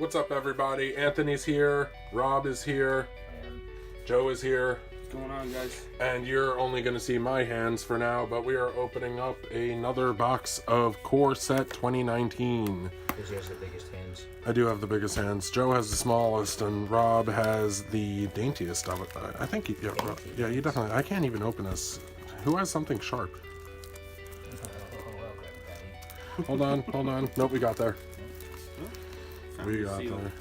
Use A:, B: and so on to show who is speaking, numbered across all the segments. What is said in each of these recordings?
A: What's up, everybody? Anthony's here, Rob is here, Joe is here.
B: What's going on, guys?
A: And you're only going to see my hands for now, but we are opening up another box of Core Set 2019.
C: Because he has the biggest hands.
A: I do have the biggest hands. Joe has the smallest, and Rob has the daintiest of it. I think, yeah, you definitely. I can't even open this. Who has something sharp? Hold on. Nope, we got there. We got there.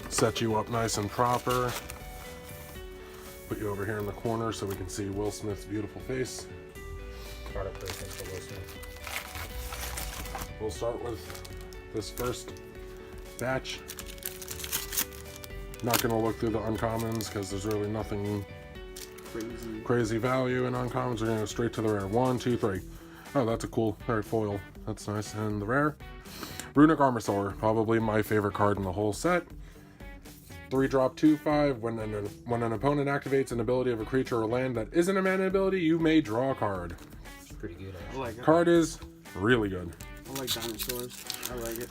A: Set you up nice and proper. Put you over here in the corner so we can see Will Smith's beautiful face.
C: Product placement for Will Smith.
A: We'll start with this first batch. Not going to look through the uncommons because there's really nothing crazy value in uncommons. We're going to go straight to the rare. 1, 2, 3. Oh, that's a cool rare foil. That's nice. And the rare, Runic Armosaur, probably my favorite card in the whole set. 3-drop 2/5. When an opponent activates an ability of a creature or land that isn't a mana ability, you may draw a card.
C: It's pretty good.
B: I like it.
A: Card is really good.
B: I like dinosaurs. I like it.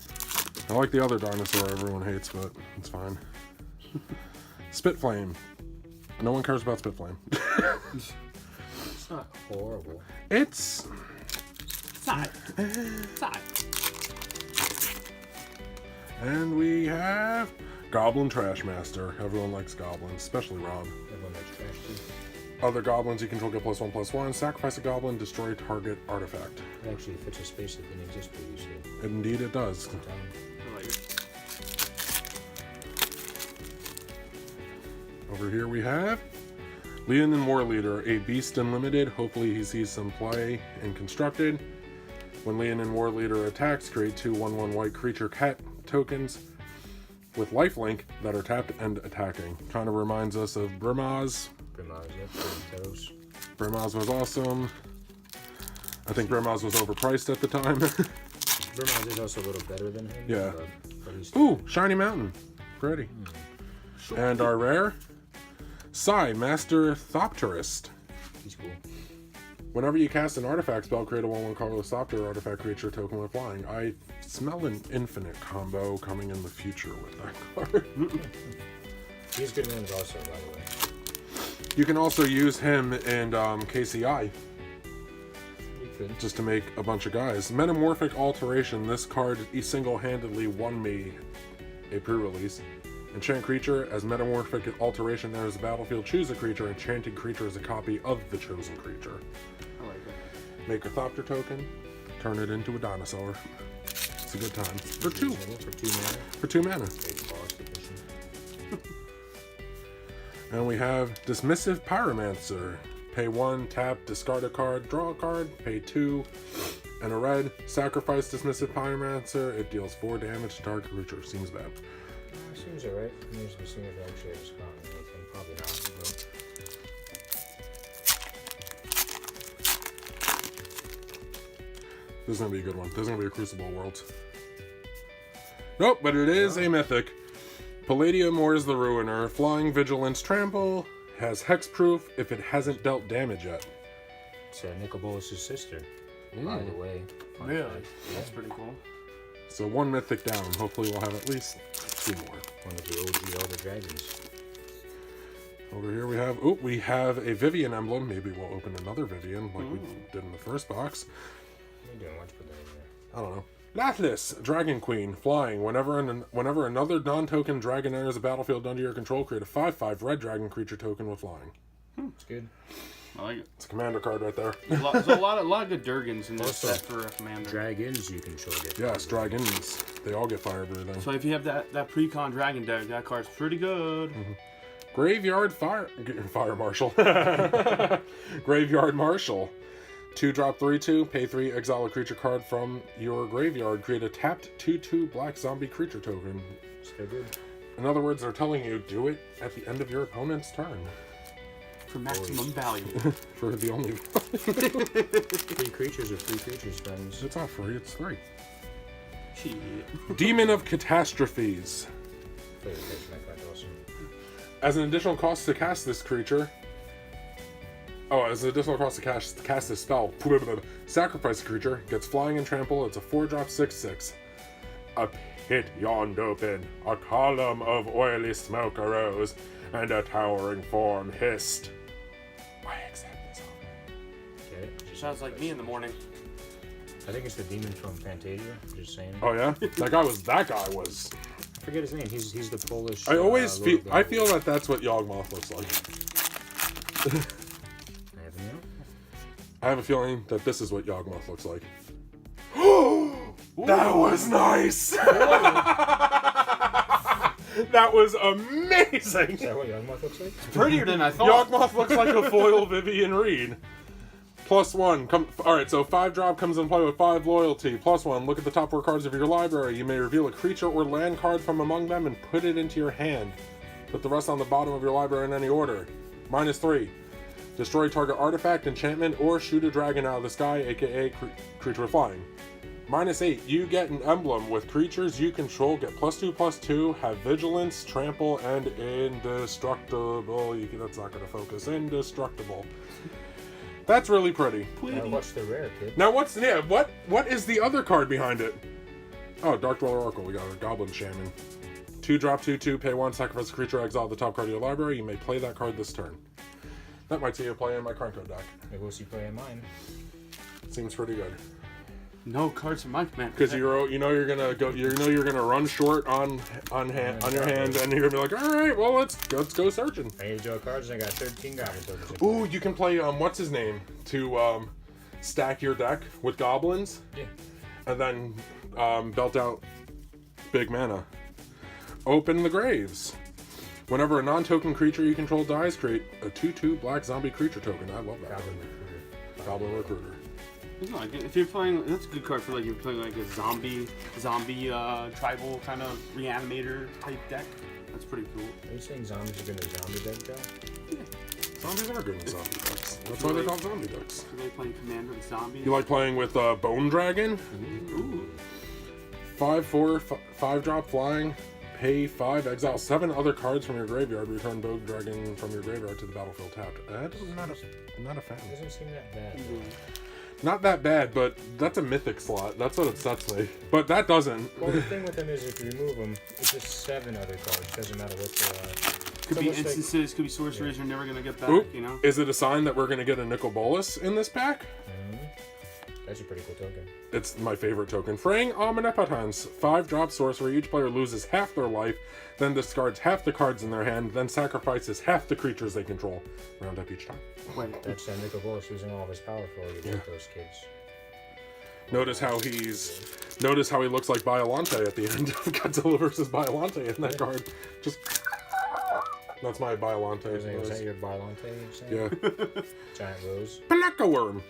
A: I like the other dinosaur everyone hates, but it's fine. Spitflame. No one cares about Spitflame.
C: It's not horrible.
A: It's
B: not.
A: And we have Goblin Trashmaster. Everyone likes goblins, especially Rob.
C: Everyone likes trash too.
A: Other goblins you control get +1/+1. Sacrifice a goblin, destroy target artifact.
C: It actually fits a space that didn't exist previously.
A: Indeed it does.
B: I like it.
A: Over here we have Leonin War Leader, a beast in limited. Hopefully he sees some play in constructed. When Leonin War Leader attacks, create 2 1/1 white creature cat tokens with lifelink that are tapped and attacking. Kind of reminds us of Brimaz.
C: Brimaz, yep. Toes.
A: Brimaz was awesome. I think Brimaz was overpriced at the time.
C: Brimaz is also a little better than him.
A: Yeah.
C: But he's
A: Ooh, Shiny Mountain. Pretty. And our rare, Psy, Master Thopterist.
C: he's cool.
A: Whenever you cast an artifact spell, create a 1/1 colorless Thopter artifact creature token with flying. I smell an infinite combo coming in the future with that card.
C: He's good ones also, by the way.
A: You can also use him in KCI
C: You could.
A: just to make a bunch of guys. Metamorphic Alteration. This card single-handedly won me a pre-release. Enchant creature. As Metamorphic Alteration there is a battlefield. Choose a creature. Enchanted creature is a copy of the chosen creature.
B: I like it.
A: Make a Thopter token. Turn it into a dinosaur. It's a good time. For 2.
C: For 2 mana.
A: For 2 mana.
C: Big boss edition.
A: And we have Dismissive Pyromancer. Pay 1, tap, discard a card, draw a card, pay 2, and a red. Sacrifice Dismissive Pyromancer. It deals 4 damage to target creature. Seems bad.
C: Seems alright. I'm usually seeing if it actually has gotten anything. Probably not.
A: This is going to be a good one. This is going to be a Crucible Worlds. Nope, but it is a Mythic. Palladium Wars the Ruiner. Flying Vigilance Trample. Has Hexproof if it hasn't dealt damage yet.
C: It's Nicol Bolas' sister, by the way. Fun
B: Really?
C: fact.
B: That's pretty cool.
A: So 1 Mythic down. Hopefully we'll have at least 2 more.
C: One of the OG Elder Dragons.
A: Over here we have a Vivian emblem. Maybe we'll open another Vivian like we did in the first box.
C: What are you doing? Why don't you put that in there?
A: I don't know. Lathlis, Dragon Queen, flying. Whenever another non-token dragon enters a battlefield under your control, create a 5/5 red dragon creature token with flying.
C: It's good.
B: I like it.
A: It's a commander card right there.
B: There's a lot of good Durgans in this set for a commander.
C: Dragons, you can show it.
A: Yes, dragons. They all get fire breathing.
B: So if you have that pre-con dragon deck, that card's pretty good.
A: Graveyard Fire Marshal. Graveyard Marshal. 2-drop 3/2. Pay 3. Exile a creature card from your graveyard. Create a tapped 2/2 black zombie creature token.
C: So good.
A: In other words, they're telling you do it at the end of your opponent's turn.
B: For maximum value.
A: For the only.
C: 3 creatures are 3 creatures, friends.
A: It's not free. It's 3.
B: Shit.
A: Demon of Catastrophes.
C: Play the pitch, my friend, awesome.
A: As an additional cost to cast this creature, Oh, as an additional cost to cast this spell, sacrifice a creature, gets flying and trample. It's a 4-drop 6/6. A pit yawned open, a column of oily smoke arose, and a towering form hissed. I accept this offer.
C: Okay.
B: Sounds like me in the morning.
C: I think it's the demon from Fantasia. Just saying.
A: Oh yeah, that guy was.
C: I forget his name. He's the Polish.
A: I always
C: Lord
A: feel.
C: of
A: I
C: the-
A: feel that that's what Yawgmoth looks like.
C: I have no.
A: I have a feeling that this is what Yawgmoth looks like. That was nice. That was amazing.
C: Is that what Yawgmoth looks like?
B: Prettier than I thought.
A: Yawgmoth looks like a foil Vivian Reed. +1. Alright, so 5-drop comes in play with 5 loyalty. +1. Look at the top 4 cards of your library. You may reveal a creature or land card from among them and put it into your hand. Put the rest on the bottom of your library in any order. -3. Destroy target artifact, enchantment, or shoot a dragon out of the sky, aka creature with flying. -8. You get an emblem with creatures you control. Get +2/+2. Have vigilance, trample, and indestructible. That's not going to focus. Indestructible. That's really pretty.
C: What's the rare, kid?
A: Now what is the other card behind it? Oh, Dark Dweller Oracle. We got a Goblin Shaman. 2-drop 2/2. Pay 1. Sacrifice a creature. Exile the top card of your library. You may play that card this turn. That might see you play in my Krenko deck.
C: Maybe we'll see play in mine.
A: Seems pretty good.
B: No cards from my command.
A: Because you're gonna run short on your hand, and you're gonna be like, all right, well let's go searching.
C: I need to draw cards, and I got 13 goblin tokens.
A: Ooh, you can play what's his name to stack your deck with goblins,
C: Yeah.
A: and then belt out big mana. Open the graves. Whenever a non-token creature you control dies, create a 2/2 black zombie creature token. I love that.
C: Goblin recruiter.
A: Goblin Recruiter.
B: No, like, if you're playing, that's a good card for like you're playing like a zombie tribal kind of reanimator type deck. That's pretty cool.
C: Are you saying zombies are gonna zombie deck though?
A: Zombies are good in zombie decks. That's why they're called zombie decks.
B: Are they playing commander with zombies?
A: You like playing with Bone Dragon?
B: Ooh.
A: 5/4, 5-drop flying. Pay 5. Exile 7 other cards from your graveyard. Return Bone Dragon from your graveyard to the battlefield tapped. I'm not a fan.
C: It doesn't seem that bad.
A: Not that bad, but that's a mythic slot. That's what it sets me. But that doesn't.
C: Well, the thing with them is if you remove them, it's just 7 other cards. Doesn't matter what they are.
B: Could be
C: almost like-
B: instances, could be sorceries you're never gonna get back.
A: Oop.
B: You know.
A: Is it a sign that we're going to get a Nicol Bolas in this pack?
C: That's a pretty cool token.
A: It's my favorite token. Fraying Omnipotence. 5-drop sorcery. Each player loses half their life, then discards half the cards in their hand, then sacrifices half the creatures they control. Round up each time.
B: Wait.
C: That's Nico Bolas using all of his power for you to get those kids.
A: Notice how he looks like Biolante at the end of Godzilla vs. Biolante in that card. Just that's my Biolante.
C: Was that your Biolante you're saying?
A: Yeah.
C: Giant Rose.
A: Palaka Worm.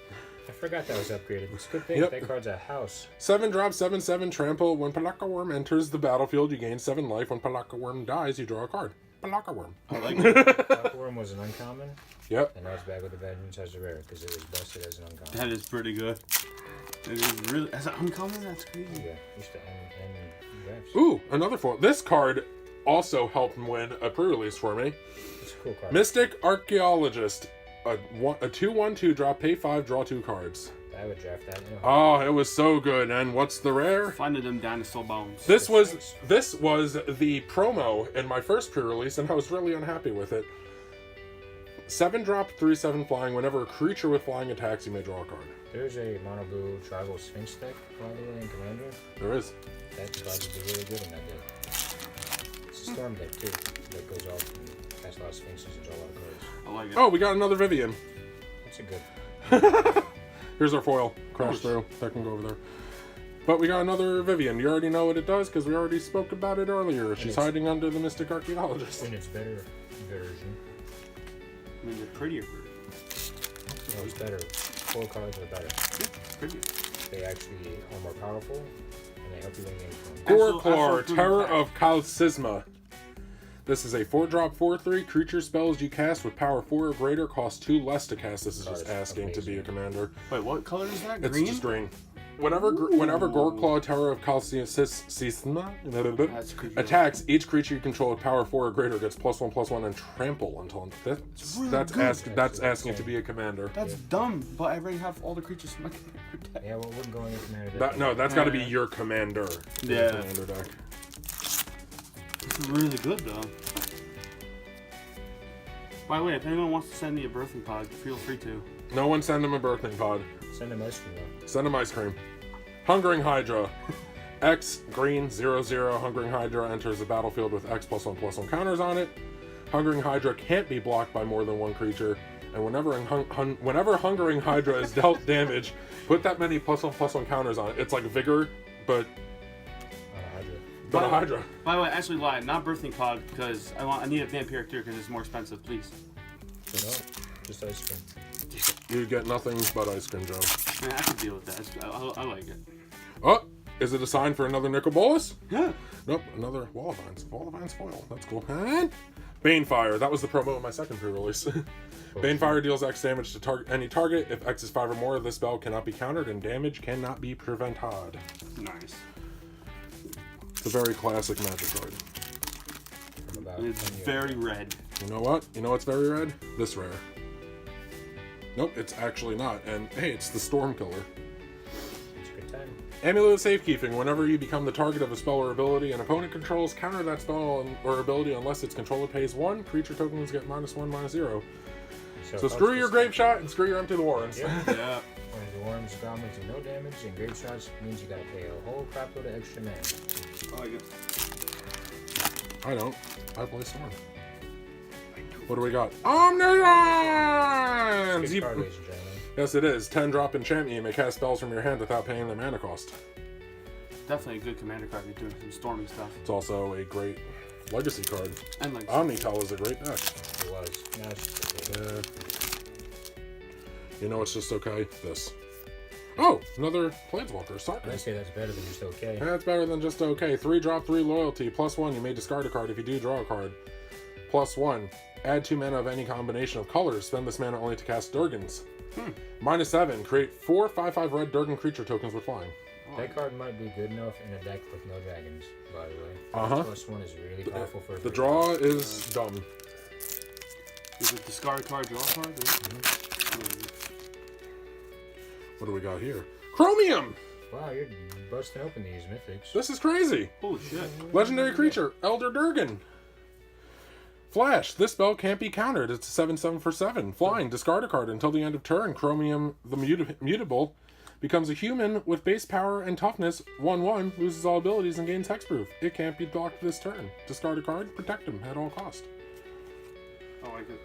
C: I forgot that was upgraded. It's a good thing
A: Yep.
C: that card's a house.
A: 7-drop 7/7 trample. When Palaka Worm enters the battlefield, you gain 7 life. When Palaka Worm dies, you draw a card. Palaka Worm.
B: I like it.
C: Black Worm was an uncommon,
A: Yep.
C: and now it's back with the Vengeance as a rare because it was busted as an uncommon.
B: That is pretty good. It is really as an uncommon. That's crazy.
C: Yeah, used to end drafts.
A: Ooh, another foil. This card also helped win a pre-release for me.
C: It's a cool card.
A: Mystic Archaeologist. A 2/1 drop. Pay 5. Draw 2 cards.
C: I would draft that. You know.
A: Oh, it was so good. And what's the rare?
B: Finding them dinosaur bones.
A: This was the promo in my first pre-release, and I was really unhappy with it. 7-drop 3/7 flying. Whenever a creature with flying attacks, you may draw a card.
C: There's a mono blue tribal Sphinx deck, by the way, in Commander.
A: There is.
C: That card would be really good in that deck. It's a storm deck too. That goes off and casts a lot of Sphinxes and draw a lot of cards.
B: I like it.
A: Oh, we got another Vivian.
C: That's a good.
A: Here's our foil. Crash
B: Nice.
A: through. That can go over there. But we got another Vivian. You already know what it does because we already spoke about it earlier. She's
C: it's-
A: hiding under the Mystic Archaeologist.
C: In its better version.
B: I mean, the prettier version.
C: No, it's better. Foil cards are better.
B: Yeah, it's prettier.
C: They actually are more powerful, and they help you win games.
A: Goreclaw,
B: Absolute
A: Terror
B: fact.
A: of Kalsisma. This is a 4-drop 4/3 creature spells you cast with power 4 or greater cost 2 less to cast. This is just
C: Card is
A: asking to be a
C: amazing.
A: commander.
B: Wait, what color is that?
A: It's
B: Green?
A: just green. Whenever Gorklaw, Tower of Calcisma attacks, each creature you control with power 4 or greater gets +1/+1 and trample until that's asking to be a commander.
B: That's dumb, but I already have all the creatures in my commander deck.
C: Yeah, well, wouldn't go in your commander deck.
A: No, that's got to be your commander.
B: Yeah.
A: Your commander deck.
B: This is really good though. By the way, if anyone wants to send me a birthing pod, feel free to.
A: No one send him a birthing pod.
C: Send him ice cream though.
A: Send him ice cream. Hungering Hydra. X green 0/0 Hungering Hydra enters the battlefield with X +1/+1 counters on it. Hungering Hydra can't be blocked by more than one creature, and whenever Hungering Hydra is dealt damage, put that many +1/+1 counters on it. It's like Vigor, but a Hydra.
B: By the way, I actually lied. Not birthing pod because I need a vampire cure because it's more expensive. Please.
C: So no, just ice cream.
A: You get nothing but ice cream, Joe.
B: Man, I can deal with that. I like it.
A: Oh, is it a sign for another Nicol Bolas?
B: Yeah.
A: Nope, another Wall of Vines. Wall of Vines foil. That's cool. And Banefire. That was the promo of my second pre-release. Banefire deals X damage to any target. If X is 5 or more, this spell cannot be countered and damage cannot be prevented.
B: Nice.
A: It's a very classic Magic card.
B: And it's very red.
A: You know what? You know what's very red? This rare. Nope, it's actually not. And hey, it's the Storm Killer.
C: It's a good time.
A: Amulet of Safekeeping. Whenever you become the target of a spell or ability an opponent controls, counter that spell or ability unless its controller pays 1. Creature tokens get -1/-0. So screw your Grave Shot and screw your Empty the Warrens.
B: Yeah.
C: When the Warrens goblins do no damage, and Grave Shots means you gotta pay a whole crap load of extra mana.
B: I like it.
A: I don't. I play Storm. What do we got? Omniscience!
C: Good card, ladies and gentlemen.
A: Yes, it is. 10-drop enchantment. You may cast spells from your hand without paying the mana cost.
B: Definitely a good commander card. You're doing some stormy stuff.
A: It's also a great legacy card.
B: And like
A: Omnitel is a great deck.
C: It was. Now it's just okay.
A: You know it's just okay? This. Oh! Another Planeswalker.
C: I
A: Sorry.
C: say that's better than just okay.
A: That's better than just okay. 3-drop, 3 loyalty. +1. You may discard a card if you do draw a card. +1. Add 2 mana of any combination of colors. Spend this mana only to cast Durgans. -7. Create 4 5/5 red Durgan creature tokens with flying.
C: That card might be good enough in a deck with no dragons, by the way. +1 is really powerful for
A: The draw is dumb.
B: is it discard card, draw card?
A: What do we got here? Chromium!
C: Wow, you're busting open these mythics.
A: This is crazy.
B: Holy shit.
A: Legendary creature, Elder Durgan. Flash. This spell can't be countered. It's a 7/7 for 7. Flying. Discard a card until the end of turn. Chromium, the mutable, becomes a human with base power and toughness. 1/1. Loses all abilities and gains hexproof. It can't be blocked this turn. Discard a card. Protect him at all cost.
B: I like it.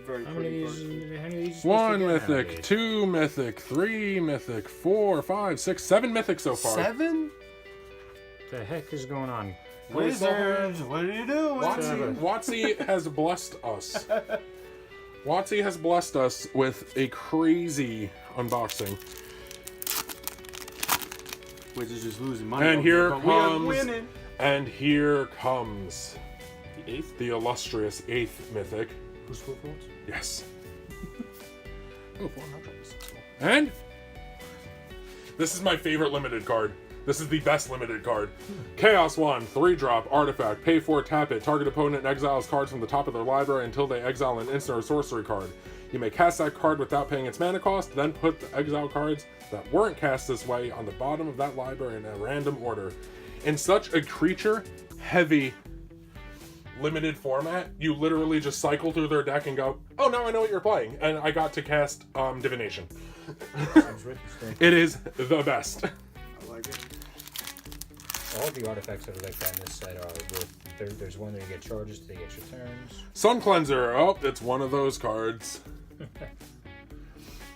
B: Very
C: How many
B: pretty
C: of
B: card.
C: these? How many of these?
A: 1 mythic, 2 mythic, 3 mythic, 4, 5, 6, 7 mythics so far.
B: 7?
C: What the heck is going on?
B: Wizards, what are you doing?
A: WotC has blessed us. WotC has blessed us with a crazy unboxing.
B: Wizards is losing money.
A: And
B: over
A: here
B: but we are
A: comes,
B: winning.
A: and here comes
B: The 8th?
A: the illustrious 8th mythic.
C: Who's full folds?
A: Yes. Oh, 400. This is cool. And this is my favorite limited card. This is the best limited card. Chaos Wand, 3-drop, artifact. Pay 4, tap it. Target opponent exiles cards from the top of their library until they exile an instant or sorcery card. You may cast that card without paying its mana cost, then put the exile cards that weren't cast this way on the bottom of that library in a random order. In such a creature-heavy limited format, you literally just cycle through their deck and go, oh, now I know what you're playing. And I got to cast Divination. It is the best.
B: I like it.
C: All the artifacts that are like that in this set are worth. There's one that you get charges to take extra turns.
A: Sun Cleanser. Oh, it's one of those cards.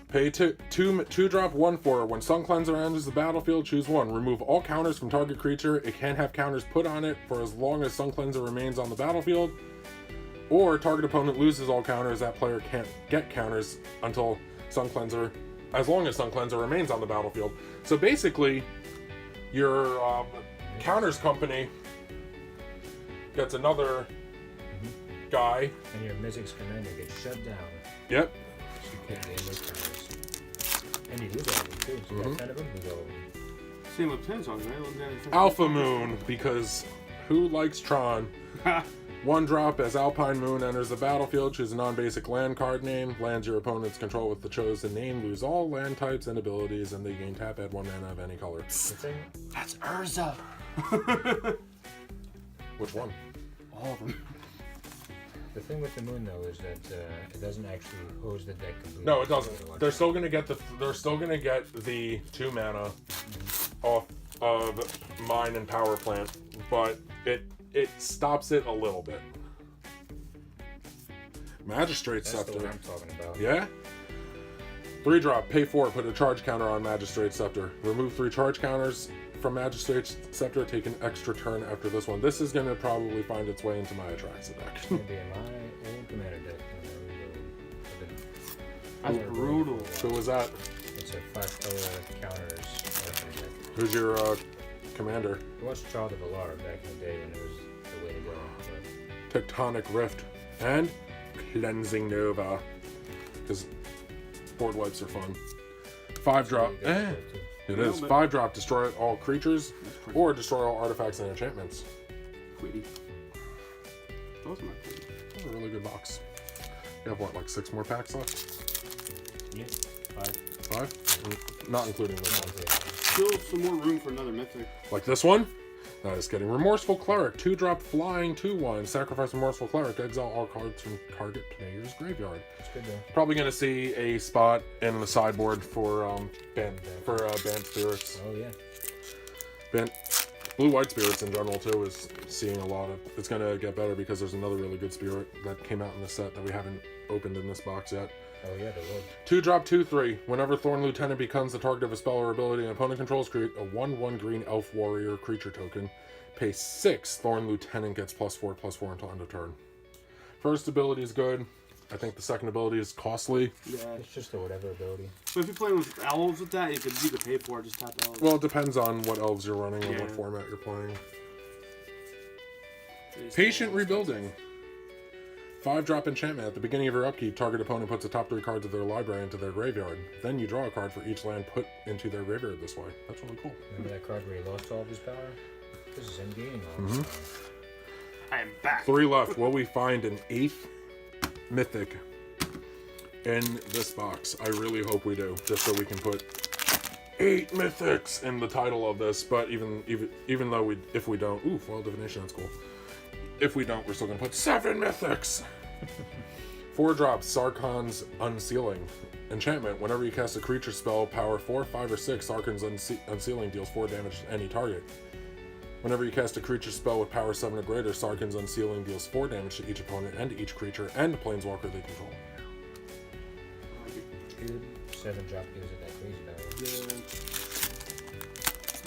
A: Pay 2-drop 1/4. When Sun Cleanser enters the battlefield, choose 1. Remove all counters from target creature. It can't have counters put on it for as long as Sun Cleanser remains on the battlefield. Or target opponent loses all counters. That player can't get counters until Sun Cleanser, as long as Sun Cleanser remains on the battlefield. So basically, your counters company gets another guy.
C: And your Mythics commander gets shut down.
A: Yep.
C: So you can't gain those counters. And you lose all of them too. So you got 10 of them, lose all of them.
B: Same with Planeswalkers, right?
A: Alpha Moon, because who likes Tron? 1 drop as Alpine Moon enters the battlefield. Choose a non-basic land card name. Lands your opponent's control with the chosen name. Lose all land types and abilities, and they gain tap. Add 1 mana of any color.
B: That's Urza.
A: Which one?
B: All of them.
C: The thing with the moon though is that it doesn't actually hose the deck completely.
A: No, it doesn't. They're still gonna get the 2 mana off of Mine and Power Plant, but it stops it a little bit. Magistrate
C: That's the
A: Scepter.
C: one I'm talking about.
A: Yeah? 3 drop, pay 4, put a charge counter on Magistrate Scepter. Remove 3 charge counters from Magistrate Scepter, take an extra turn after this one. This is going to probably find its way into my Atraxa deck.
C: It's gonna be in my old commander deck.
B: That's brutal.
A: Who was that?
C: It's a 5-color counters deck.
A: Who's your commander?
C: It was Child of Alara back in the day when it was the way to go. But
A: Tectonic Rift. And Cleansing Nova. Because board wipes are fun. 5 drop.
C: really good deck, too.
A: It is. 5 drop, destroy all creatures or destroy all artifacts and enchantments.
B: Quitty. Those are my Quitty.
A: That's a really good box. You have what, like 6 more packs left?
C: Yeah, 5.
A: 5? Not including this one.
B: Still some more room for another Mythic.
A: Like this one? That is getting Remorseful Cleric. 2 drop flying 2/1. Sacrifice Remorseful Cleric. Exile all cards from target player's graveyard.
C: It's good though.
A: Probably gonna see a spot in the sideboard for Banned Spirits.
C: Oh yeah.
A: Blue White Spirits in general too is seeing a lot of. It's gonna get better because there's another really good spirit that came out in the set that we haven't opened in this box yet.
C: Oh yeah, the road.
A: 2 drop 2/3. Whenever Thorn Lieutenant becomes the target of a spell or ability an opponent controls, create a 1/1 green elf warrior creature token. Pay 6. Thorn Lieutenant gets +4/+4 until end of turn. First ability is good. I think the second ability is costly.
B: Yeah.
C: It's just a whatever ability.
B: So if you're playing with elves with that, you could pay for it, just tap elves.
A: Well, it depends on what elves you're running and
B: Yeah.
A: what format you're playing.
B: Just
A: Patient
B: elves.
A: Rebuilding. 5 drop enchantment. At the beginning of your upkeep, target opponent puts the top 3 cards of their library into their graveyard. Then you draw a card for each land put into their graveyard this way. That's really cool.
C: Remember that card where he lost all of his power? This is him gaining all his power.
B: I am back.
A: 3 left. Will we find an 8th Mythic in this box? I really hope we do, just so we can put 8 Mythics in the title of this. But even though if we don't, ooh, Foil Divination, that's cool. If we don't, we're still gonna put 7 Mythics. 4 drops, Sarkhan's Unsealing. Enchantment, whenever you cast a creature spell, power 4, 5, or 6, Sarkhan's Unsealing deals 4 damage to any target. Whenever you cast a creature spell with power 7 or greater, Sarkhan's Unsealing deals 4 damage to each opponent and to each creature and planeswalker they control.
C: Good. 7 drop gives it that crazy value.
B: Yeah.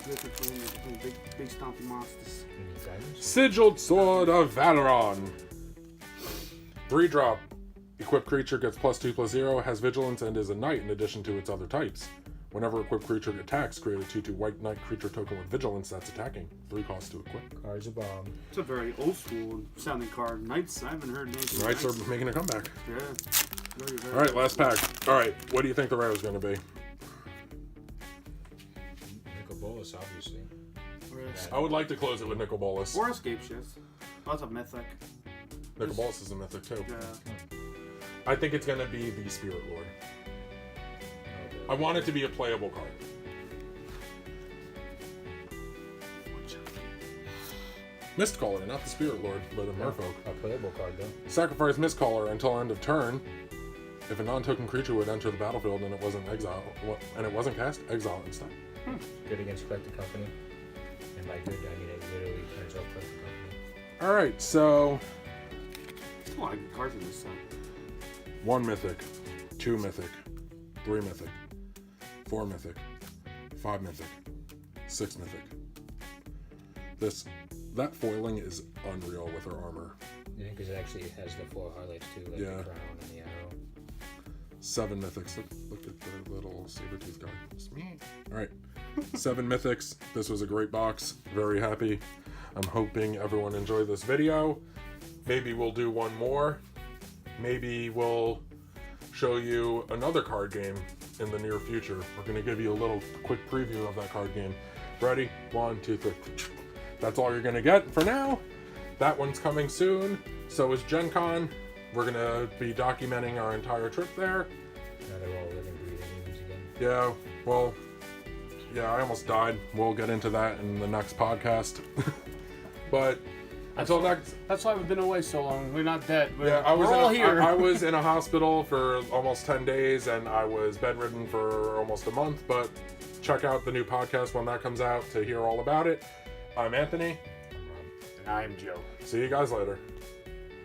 B: Good for playing big stompy monsters.
C: Any guidance?
A: Sigiled Sword of Valeron. 3 drop. Equipped creature gets +2/+0, has vigilance, and is a knight in addition to its other types. Whenever equipped creature attacks, create a 2/2 white knight creature token with vigilance that's attacking. 3 costs to equip.
C: Card's a bomb.
B: It's a very old school sounding card. Knights, I haven't heard anything.
A: Knights are making a comeback.
B: Yeah. Very, very
A: Alright, last pack. Alright, what do you think the rare is going to be?
C: Nicol Bolas, obviously.
A: I would like to close it with Nicol Bolas.
B: Or Escape Shift. That's a Mythic.
A: Nicol Bolas is a mythic too.
B: Yeah.
A: I think it's going to be the Spirit Lord. I want it to be a playable card. Mistcaller, not the Spirit Lord, but a Merfolk.
C: A playable card though.
A: Sacrifice Mistcaller until end of turn. If a non-token creature would enter the battlefield and it wasn't cast, exile it instead.
C: Good against Collected Company. And by good, I mean it literally turns off Collected Company.
A: Alright, so
B: There's a lot of good cards in this set.
A: 1 Mythic, 2 Mythic, 3 Mythic, 4 Mythic, 5 Mythic, 6 Mythic. That foiling is unreal with her armor.
C: Yeah, because it actually has the 4 highlights too, like
A: Yeah.
C: the crown and the arrow.
A: 7 Mythics. Look at the little saber-tooth guy. It's me. Alright. 7 Mythics. This was a great box. Very happy. I'm hoping everyone enjoyed this video. Maybe we'll do one more. Maybe we'll show you another card game in the near future. We're going to give you a little quick preview of that card game. Ready? 1, 2, 3. That's all you're going to get for now. That one's coming soon. So is Gen Con. We're going to be documenting our entire trip there.
C: Now they're all living, breathing humans again.
A: Yeah, well, yeah, I almost died. We'll get into that in the next podcast. But until next...
B: That's why we've been away so long. We're not dead.
A: Yeah,
B: We're all here.
A: I was in a hospital for almost 10 days, and I was bedridden for almost a month, but check out the new podcast when that comes out to hear all about it. I'm Anthony.
B: And I'm Joe.
A: See you guys later.